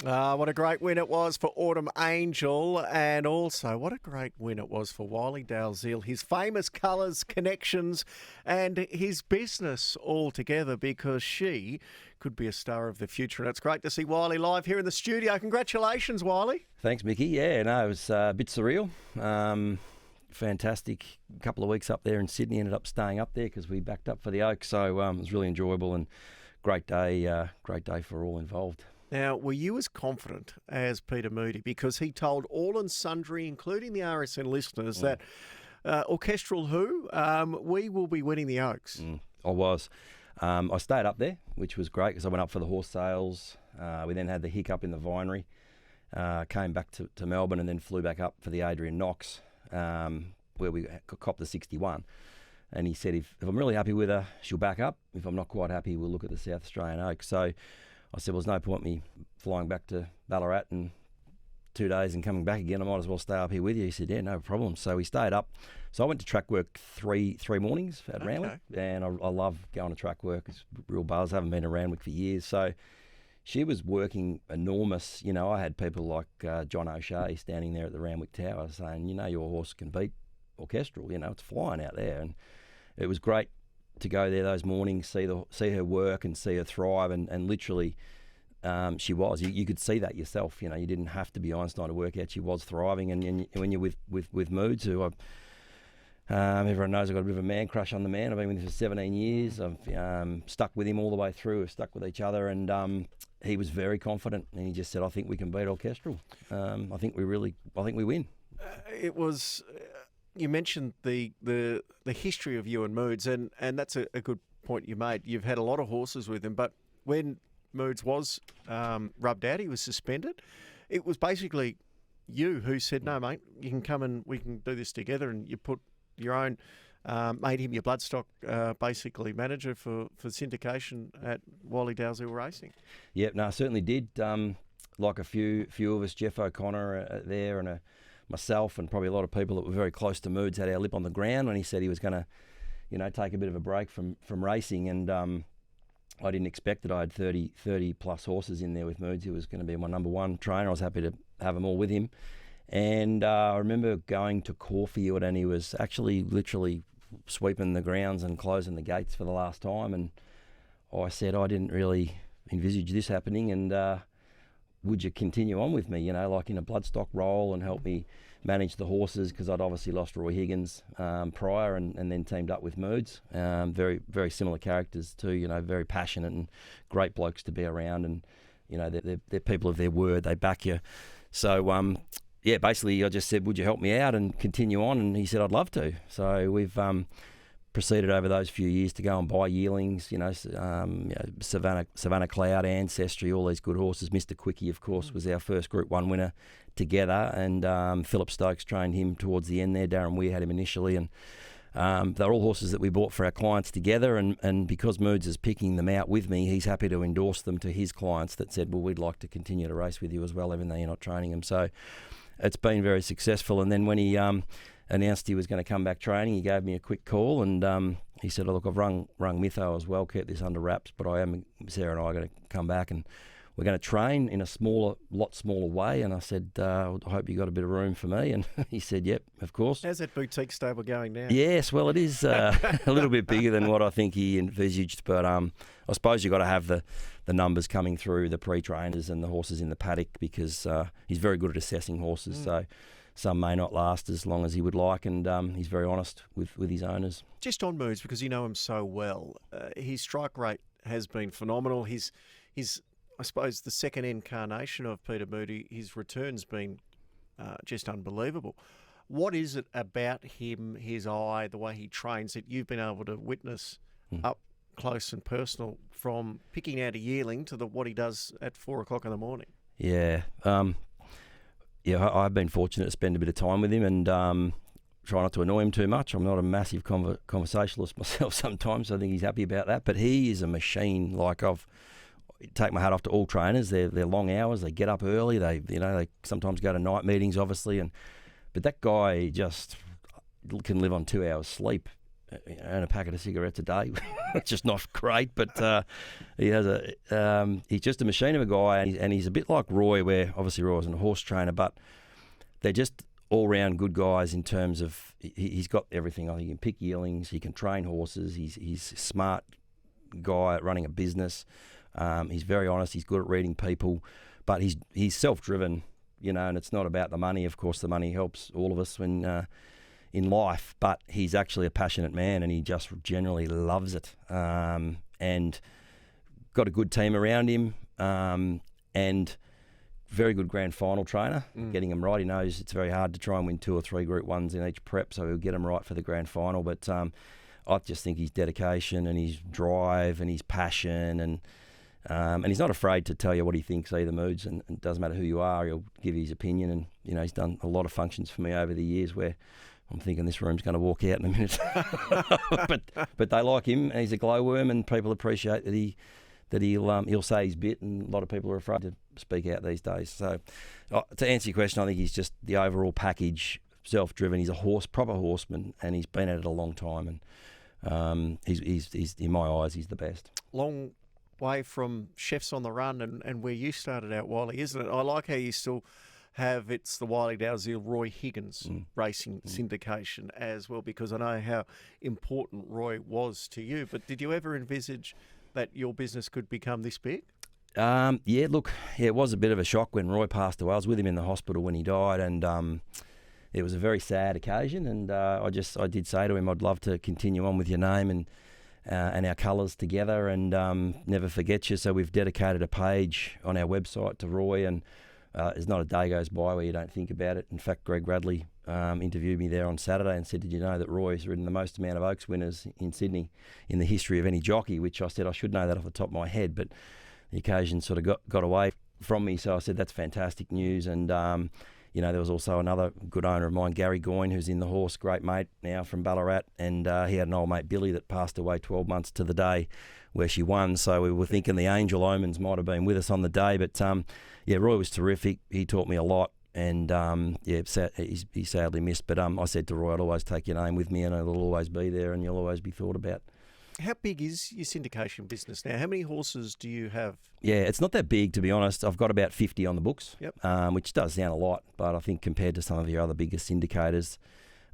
What a great win it was for Autumn Angel, and also what a great win it was for Wylie Dalziel. His famous colours, connections, and his business all together, because she could be a star of the future. And it's great to see Wylie live here in the studio. Congratulations, Wylie. Thanks, Mickey. Yeah, no, it was a bit surreal. Fantastic couple of weeks up there in Sydney. Ended up staying up there because we backed up for the Oaks. So it was really enjoyable and great day for all involved. Now, were you as confident as Peter Moody? Because he told all and sundry, including the RSN listeners, that Orchestral Who, we will be winning the Oaks. I was. I stayed up there, which was great because I went up for the horse sales. We then had the hiccup in the vinery, came back to Melbourne and then flew back up for the Adrian Knox, where we copped the 61. And he said, if I'm really happy with her, she'll back up. If I'm not quite happy, we'll look at the South Australian Oaks. So I said, well, there's no point me flying back to Ballarat in 2 days and coming back again. I might as well stay up here with you. He said, yeah, no problem. So we stayed up. So I went to track work three mornings at Randwick, and I love going to track work. It's real buzz. I haven't been to Randwick for years. So she was working enormous. You know, I had people like John O'Shea standing there at the Randwick Tower saying, you know, your horse can beat Orchestral. You know, it's flying out there. And it was great to go there those mornings, see her work and see her thrive, and literally she was. You could see that yourself. You know, you didn't have to be Einstein to work out she was thriving. And when you're with Moods, who everyone knows I've got a bit of a man crush on the man. I've been with him for 17 years. I've stuck with him all the way through. We've stuck with each other, and he was very confident. And he just said, "I think we can beat Orchestral. I think we win." It was. You mentioned the history of you and Moods, and that's a good point you made. You've had a lot of horses with him, but when Moods was rubbed out, he was suspended. It was basically you who said, no, mate, you can come and we can do this together, and you put your own, made him your bloodstock basically manager for syndication at Wylie Dalziel Racing. Yep, no, I certainly did. Like a few of us, Jeff O'Connor there, and myself and probably a lot of people that were very close to Moods had our lip on the ground when he said he was going to, you know, take a bit of a break from racing. And I didn't expect it. I had 30 plus horses in there with Moods. He was going to be my number one trainer. I was happy to have them all with him. And I remember going to Caulfield, and he was actually literally sweeping the grounds and closing the gates for the last time. And I said, I didn't really envisage this happening, and would you continue on with me, you know, like in a bloodstock role, and help me manage the horses, because I'd obviously lost Roy Higgins prior, and then teamed up with Moods. Very, very similar characters too, you know, very passionate and great blokes to be around, and, you know, they're people of their word, they back you. So, yeah, basically I just said, would you help me out and continue on? And he said, I'd love to. So we've proceeded over those few years to go and buy yearlings, you know, Savannah Cloud, Ancestry, all these good horses. Mr. Quickie, of course, was our first Group 1 winner together, and Philip Stokes trained him towards the end there. Darren Weir had him initially, and they're all horses that we bought for our clients together, and because Moods is picking them out with me, he's happy to endorse them to his clients that said, well, we'd like to continue to race with you as well, even though you're not training them. So it's been very successful. And then when he announced he was going to come back training, he gave me a quick call, and he said, oh, look, I've rung Mytho as well, kept this under wraps, but Sarah and I are going to come back, and we're going to train in a lot smaller way. And I said, I hope you got a bit of room for me. And he said, yep, of course. How's that boutique stable going now? Yes, well, it is a little bit bigger than what I think he envisaged, but I suppose you've got to have the numbers coming through, the pre-trainers and the horses in the paddock, because he's very good at assessing horses. So some may not last as long as he would like, and he's very honest with his owners. Just on Moods, because you know him so well, his strike rate has been phenomenal. His I suppose the second incarnation of Peter Moody, his return's been just unbelievable. What is it about him, his eye, the way he trains, that you've been able to witness up close and personal, from picking out a yearling to what he does at 4 o'clock in the morning? Yeah. I've been fortunate to spend a bit of time with him, and try not to annoy him too much. I'm not a massive conversationalist myself sometimes, so I think he's happy about that. But he is a machine. Like, I've take my hat off to all trainers. They're long hours. They get up early. They sometimes go to night meetings, obviously. But that guy just can live on 2 hours sleep and a packet of cigarettes a day, which is not great. But he has he's just a machine of a guy, and he's a bit like Roy, where obviously Roy wasn't a horse trainer, but they're just all-round good guys in terms of he's got everything. I think he can pick yearlings, he can train horses, he's a smart guy at running a business. He's very honest, he's good at reading people, but he's self-driven, and it's not about the money. Of course, the money helps all of us when in life, but he's actually a passionate man, and he just generally loves it, and got a good team around him, and very good grand final trainer, getting him right. He knows it's very hard to try and win 2 or 3 Group 1s in each prep, so he'll get him right for the grand final. But I just think his dedication and his drive and his passion, and he's not afraid to tell you what he thinks either, Moods, and it doesn't matter who you are, he'll give you his opinion. And he's done a lot of functions for me over the years where I'm thinking this room's going to walk out in a minute. but they like him. He's a glowworm, and people appreciate that he'll say his bit, and a lot of people are afraid to speak out these days. So to answer your question, I think he's just the overall package, self-driven. He's a proper horseman, and he's been at it a long time, and he's in my eyes, he's the best. Long way from Chefs on the Run and where you started out, Wylie, isn't it? I like how you still have it's the Wylie Dalziel, Roy Higgins racing syndication as well, because I know how important Roy was to you. But did you ever envisage that your business could become this big? It was a bit of a shock when Roy passed away. I was with him in the hospital when he died, and it was a very sad occasion. And I did say to him, I'd love to continue on with your name and our colours together, and never forget you. So we've dedicated a page on our website to Roy, and there's not a day goes by where you don't think about it. In fact, Greg Radley interviewed me there on Saturday and said, did you know that Roy's ridden the most amount of Oaks winners in Sydney in the history of any jockey? Which I said I should know that off the top of my head, but the occasion sort of got away from me. So I said, that's fantastic news. And there was also another good owner of mine, Gary Goyne, who's in the horse, great mate now from Ballarat, and he had an old mate, Billy, that passed away 12 months to the day where she won. So we were thinking the angel omens might have been with us on the day. But Roy was terrific. He taught me a lot, and he's sadly missed. But I said to Roy, I'd always take your name with me, and it'll always be there, and you'll always be thought about. How big is your syndication business now? How many horses do you have? Yeah, it's not that big, to be honest. I've got about 50 on the books, yep. Which does sound a lot, but I think compared to some of your other bigger syndicators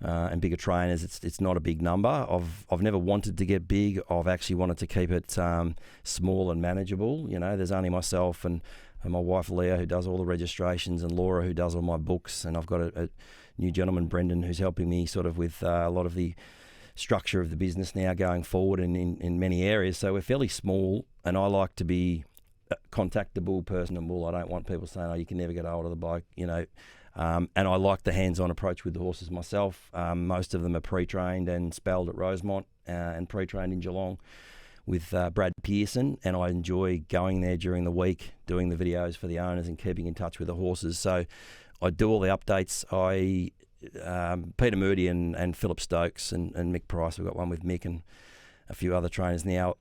and bigger trainers, it's not a big number. I've never wanted to get big. I've actually wanted to keep it small and manageable. There's only myself and my wife Leah, who does all the registrations, and Laura, who does all my books, and I've got a new gentleman, Brendan, who's helping me sort of with a lot of the structure of the business now going forward and in many areas. So we're fairly small, and I like to be contactable, personable. I don't want people saying, oh, you can never get hold of the bloke, and I like the hands-on approach with the horses myself. Most of them are pre-trained and spelled at Rosemont and pre-trained in Geelong with Brad Pearson, and I enjoy going there during the week, doing the videos for the owners and keeping in touch with the horses. So I do all the updates. Peter Moody and Philip Stokes and Mick Price, we've got one with Mick and a few other trainers now.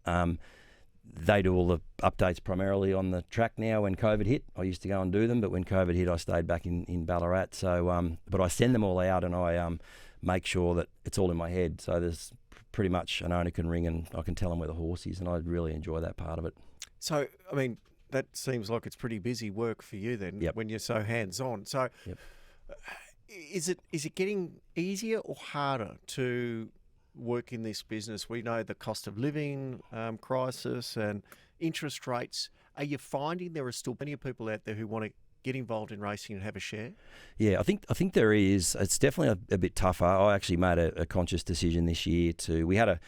They do all the updates primarily on the track now. When COVID hit, I used to go and do them, but when COVID hit, I stayed back in Ballarat. So, but I send them all out, and I make sure that it's all in my head. So there's pretty much an owner can ring and I can tell them where the horse is, and I really enjoy that part of it. So, I mean, that seems like it's pretty busy work for you then, yep. when you're so hands-on. So, yep. Is it getting easier or harder to work in this business? We know the cost of living crisis and interest rates. Are you finding there are still plenty of people out there who want to get involved in racing and have a share? Yeah, I think there is. It's definitely a bit tougher. I actually made a conscious decision this year we had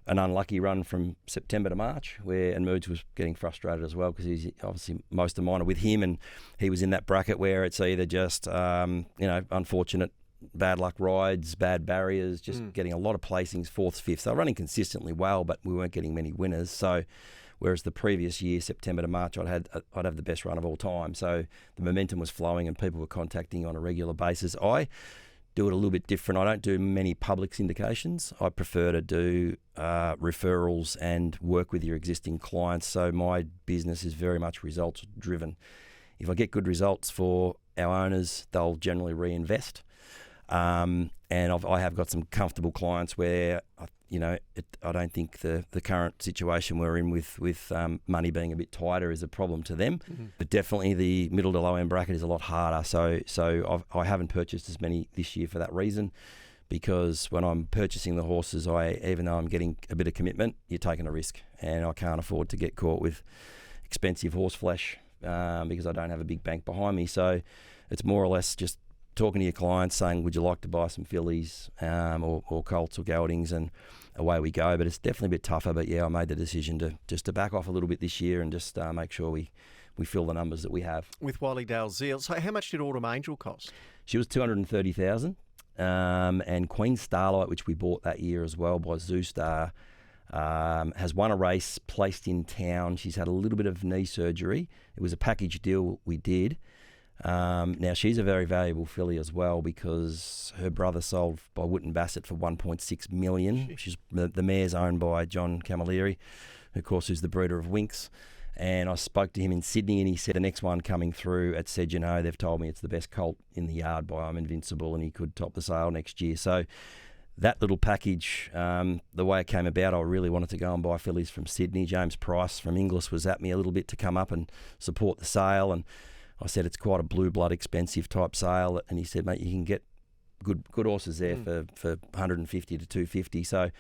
an unlucky run from September to March, and Moods was getting frustrated as well, because he's obviously most of mine are with him, and he was in that bracket where it's either just unfortunate bad luck rides, bad barriers, just getting a lot of placings, 4th, 5th. So running consistently well, but we weren't getting many winners. So whereas the previous year, September to March, I'd have the best run of all time. So the momentum was flowing and people were contacting on a regular basis. I do it a little bit different. I don't do many public syndications. I prefer to do referrals and work with your existing clients. So my business is very much results driven. If I get good results for our owners, they'll generally reinvest. And I have got some comfortable clients where I don't think the current situation we're in with money being a bit tighter is a problem to them. Mm-hmm. But definitely the middle to low end bracket is a lot harder. So I haven't purchased as many this year for that reason, because when I'm purchasing the horses, even though I'm getting a bit of commitment, you're taking a risk, and I can't afford to get caught with expensive horse flesh because I don't have a big bank behind me. So it's more or less just talking to your clients, saying, would you like to buy some fillies or colts or geldings, and away we go. But it's definitely a bit tougher. But yeah, I made the decision to back off a little bit this year and just make sure we fill the numbers that we have. With Wylie Dalziel. So how much did Autumn Angel cost? She was $230,000. And Queen Starlight, which we bought that year as well by Zoostar, has won a race, placed in town. She's had a little bit of knee surgery. It was a package deal we did. Now, she's a very valuable filly as well, because her brother sold by Wotton Bassett for $1.6 million. She's the mare's owned by John Camilleri, who, of course, is the breeder of Winx. And I spoke to him in Sydney, and he said the next one coming through at Sedgemoor, they've told me it's the best colt in the yard by I'm Invincible, and he could top the sale next year. So that little package, the way it came about, I really wanted to go and buy fillies from Sydney. James Price from Inglis was at me a little bit to come up and support the sale, and I said it's quite a blue blood expensive type sale, and he said, mate, you can get good horses there for 150 to 250. So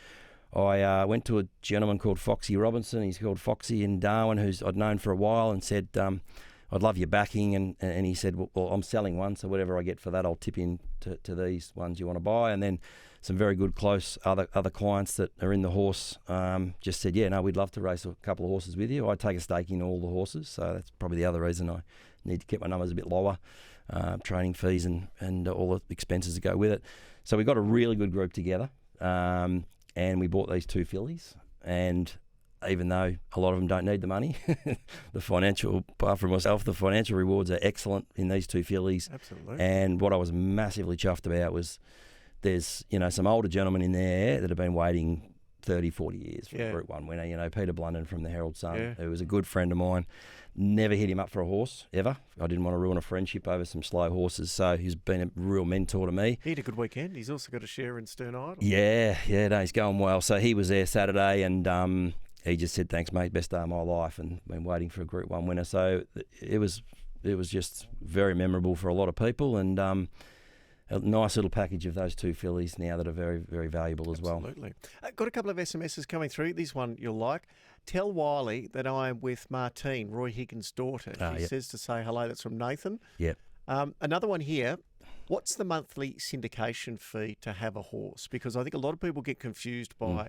I went to a gentleman called Foxy Robinson. He's called Foxy in Darwin, who's I'd known for a while, and said, I'd love your backing. And he said, well, I'm selling one, so whatever I get for that, I'll tip in to these ones you want to buy. And then some very good, close other clients that are in the horse just said, yeah, no, we'd love to race a couple of horses with you. I take a stake in all the horses, so that's probably the other reason I need to keep my numbers a bit lower, training fees and all the expenses that go with it. So we got a really good group together. And we bought these two fillies, and even though a lot of them don't need the money, the financial, apart from myself, the financial rewards are excellent in these two fillies. Absolutely. And what I was massively chuffed about was there's, some older gentlemen in there that have been waiting 30, 40 years for a Group 1 winner. Peter Blunden from the Herald Sun, who was a good friend of mine, never hit him up for a horse, ever. I didn't want to ruin a friendship over some slow horses, so he's been a real mentor to me. He had a good weekend. He's also got a share in Stern Idol. Yeah, no, he's going well. So he was there Saturday, and he just said, thanks, mate, best day of my life, and been waiting for a Group 1 winner. So it was just very memorable for a lot of people, and a nice little package of those two fillies now that are very, very valuable as well. Absolutely. Got a couple of SMSs coming through. This one you'll like. Tell Wylie that I am with Martine, Roy Higgins' daughter. She says to say hello. That's from Nathan. Yep. Another one here. What's the monthly syndication fee to have a horse? Because I think a lot of people get confused by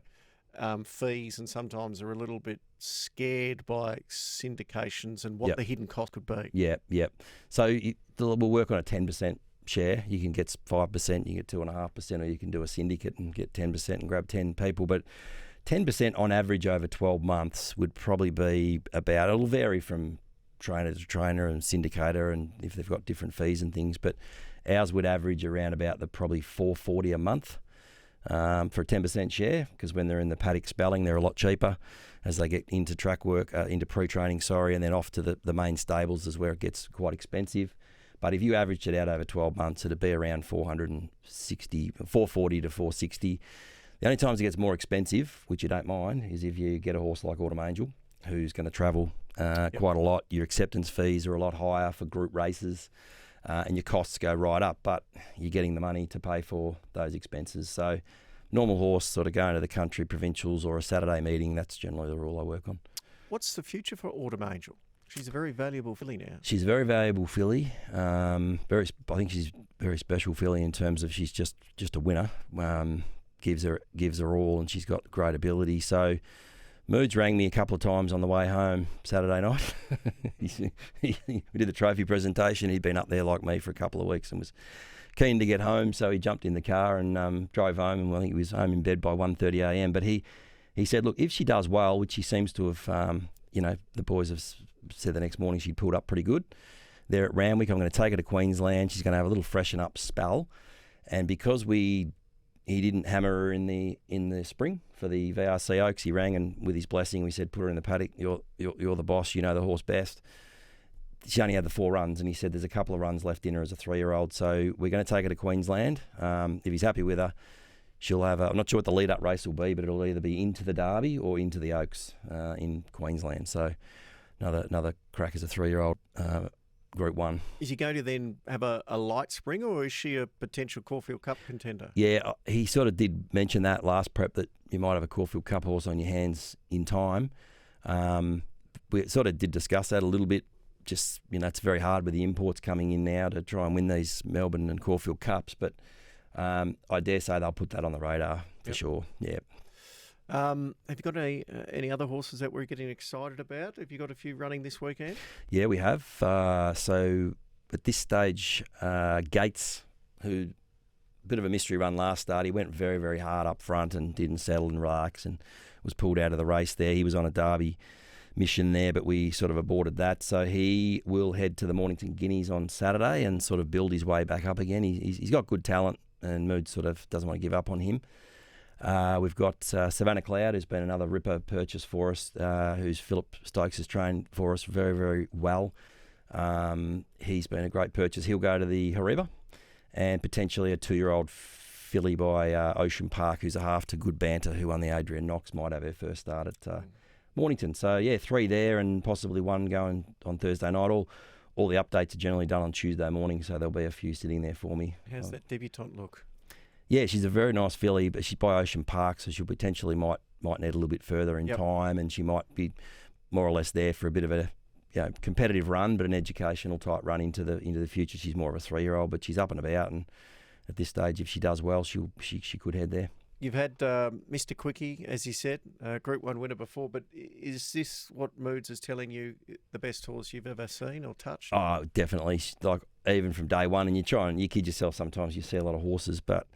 fees, and sometimes are a little bit scared by syndications and what the hidden cost could be. Yep. So we'll work on a 10% share. You can get 5%, you get 2.5%, or you can do a syndicate and get 10% and grab 10 people. But 10% on average over 12 months would probably be about, it'll vary from trainer to trainer and syndicator, and if they've got different fees and things, but ours would average around about the probably $440 a month for a 10% share, because when they're in the paddock spelling, they're a lot cheaper. As they get into track work, into pre-training, and then off to the main stables is where it gets quite expensive. But if you averaged it out over 12 months, it'd be around $440 to $460. The only times it gets more expensive, which you don't mind, is if you get a horse like Autumn Angel, who's going to travel quite a lot. Your acceptance fees are a lot higher for group races, and your costs go right up, but you're getting the money to pay for those expenses. So normal horse sort of going to the country provincials or a Saturday meeting, that's generally the rule I work on. What's the future for Autumn Angel? She's a very valuable filly now. She's a very valuable filly. I think she's a very special filly in terms of she's just a winner. Gives her all, and she's got great ability. So Moods rang me a couple of times on the way home Saturday night. We did the trophy presentation. He'd been up there like me for a couple of weeks and was keen to get home, so he jumped in the car and drove home, and I think he was home in bed by 1:30 a.m. But he said, look, if she does well, which she seems to have, the boys have said the next morning she pulled up pretty good there at Randwick. I'm going to take her to Queensland. She's going to have a little freshen up spell, and because he didn't hammer her in the spring for the ATC Oaks, he rang and with his blessing we said, put her in the paddock. You're the boss. You know the horse best. She only had the 4 runs, and he said there's a couple of runs left in her as a 3-year-old. So we're going to take her to Queensland. If he's happy with her, she'll have. I'm not sure what the lead-up race will be, but it'll either be into the Derby or into the Oaks in Queensland. So another crack as a 3-year-old. Group 1. Is he going to then have a light spring, or is she a potential Caulfield Cup contender? Yeah, he sort of did mention that last prep, that you might have a Caulfield Cup horse on your hands in time. We sort of did discuss that a little bit. Just, it's very hard with the imports coming in now to try and win these Melbourne and Caulfield Cups, but I dare say they'll put that on the radar for sure. Yeah. Have you got any other horses that we're getting excited about? Have you got a few running this weekend? Yeah, we have. So at this stage, Gates, who a bit of a mystery run last start, he went very, very hard up front and didn't settle and relax and was pulled out of the race there. He was on a Derby mission there, but we sort of aborted that. So he will head to the Mornington Guineas on Saturday and sort of build his way back up again. He's got good talent, and Mood sort of doesn't want to give up on him. We've got Savannah Cloud, who's been another ripper purchase for us, who's Philip Stokes has trained for us very, very well. He's been a great purchase. He'll go to the Hariba, and potentially a 2-year-old filly by Ocean Park, who's a half to Good Banter, who won the Adrian Knox, might have her first start at Mornington. So, yeah, 3 there and possibly 1 going on Thursday night. All the updates are generally done on Tuesday morning, so there'll be a few sitting there for me. How's that debutante look? Yeah, she's a very nice filly, but she's by Ocean Park, so she'll potentially might need a little bit further in time, and she might be more or less there for a bit of a competitive run, but an educational type run into the future. She's more of a 3-year-old, but she's up and about, and at this stage, if she does well, she could head there. You've had Mr. Quickie, as you said, Group 1 winner before, but is this what Moods is telling you the best horse you've ever seen or touched? Oh, definitely. Like, even from day one, and you kid yourself sometimes, you see a lot of horses, but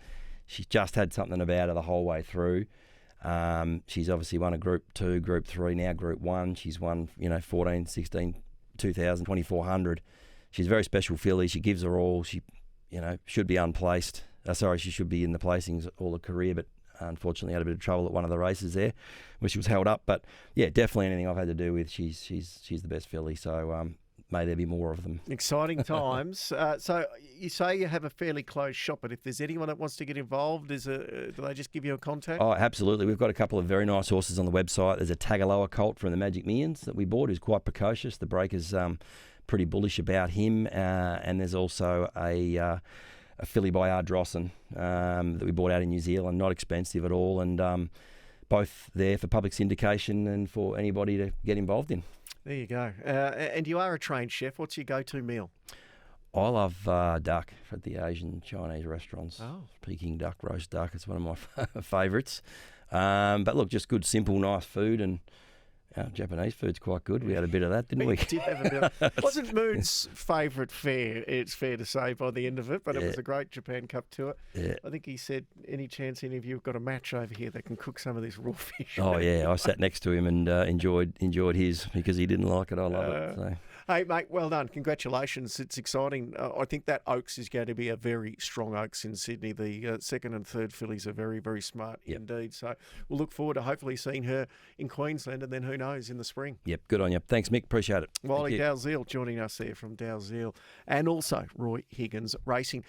she's just had something about her the whole way through. She's obviously won a Group 2, Group 3, now Group 1. She's won, 14, 16, 2,000, 2,400. She's a very special filly. She gives her all. She, should be unplaced. She should be in the placings all her career, but unfortunately had a bit of trouble at one of the races there where she was held up. But, yeah, definitely anything I've had to do with, she's the best filly. So, may there be more of them. Exciting times. So you say you have a fairly closed shop, but if there's anyone that wants to get involved, do they just give you a contact? Oh, absolutely. We've got a couple of very nice horses on the website. There's a Tagaloa colt from the Magic Millions that we bought, who's quite precocious. The breaker's pretty bullish about him. And there's also a filly by Ardrossan that we bought out in New Zealand, not expensive at all, and both there for public syndication and for anybody to get involved in. There you go. And you are a trained chef. What's your go-to meal? I love duck at the Asian Chinese restaurants. Oh. Peking duck, roast duck. It's one of my favourites. But look, just good, simple, nice food, and Japanese food's quite good. We had a bit of that, didn't we? We did have a bit of Wasn't Moon's favourite fare, it's fair to say, by the end of it, but it was a great Japan Cup tour. Yeah. I think he said, any chance any of you have got a match over here that can cook some of this raw fish? Oh, yeah. I sat next to him and enjoyed his because he didn't like it. I love it. So. Hey, mate, well done. Congratulations. It's exciting. I think that Oaks is going to be a very strong Oaks in Sydney. The second and third fillies are very, very smart indeed. So we'll look forward to hopefully seeing her in Queensland, and then who knows, in the spring. Yep, good on you. Thanks, Mick. Appreciate it. Wylie Dalziel joining us there from Dalziel, and also Roy Higgins Racing.